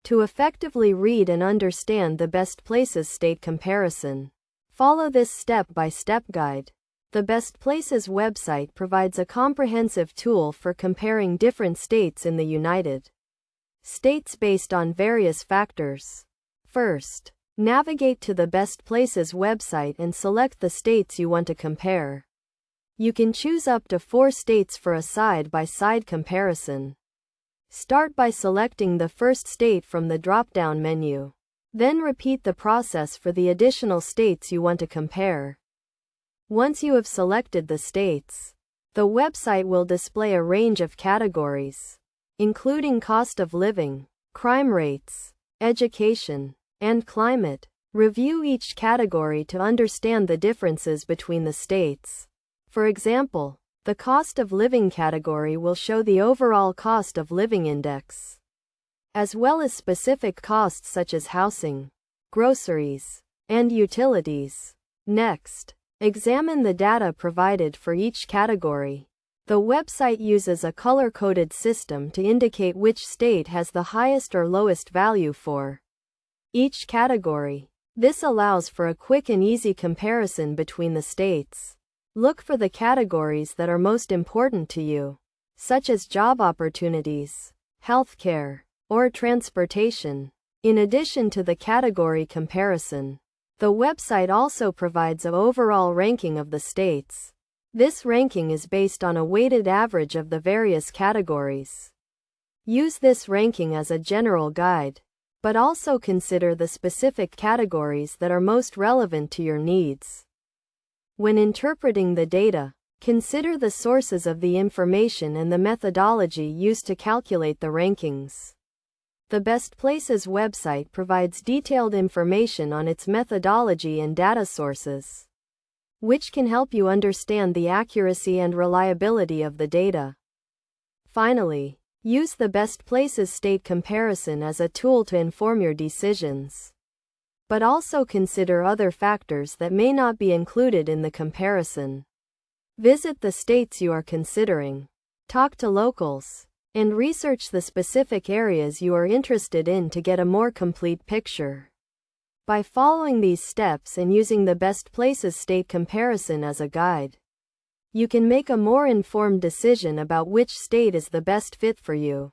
To effectively read and understand the Best Places state comparison, follow this step-by-step guide. The Best Places website provides a comprehensive tool for comparing different states in the United States based on various factors. First, navigate to the Best Places website and select the states you want to compare. You can choose up to 4 states for a side-by-side comparison. Start by selecting the first state from the drop-down menu. Then repeat the process for the additional states you want to compare. Once you have selected the states, the website will display a range of categories, including cost of living, crime rates, education, and climate. Review each category to understand the differences between the states. For example, the cost of living category will show the overall cost of living index, as well as specific costs such as housing, groceries, and utilities. Next, examine the data provided for each category. The website uses a color-coded system to indicate which state has the highest or lowest value for each category. This allows for a quick and easy comparison between the states. Look for the categories that are most important to you, such as job opportunities, healthcare, or transportation. In addition to the category comparison, the website also provides an overall ranking of the states. This ranking is based on a weighted average of the various categories. Use this ranking as a general guide, but also consider the specific categories that are most relevant to your needs. When interpreting the data, consider the sources of the information and the methodology used to calculate the rankings. The Best Places website provides detailed information on its methodology and data sources, which can help you understand the accuracy and reliability of the data. Finally, use the Best Places state comparison as a tool to inform your decisions, but also consider other factors that may not be included in the comparison. Visit the states you are considering, talk to locals, and research the specific areas you are interested in to get a more complete picture. By following these steps and using the Best Places state comparison as a guide, you can make a more informed decision about which state is the best fit for you.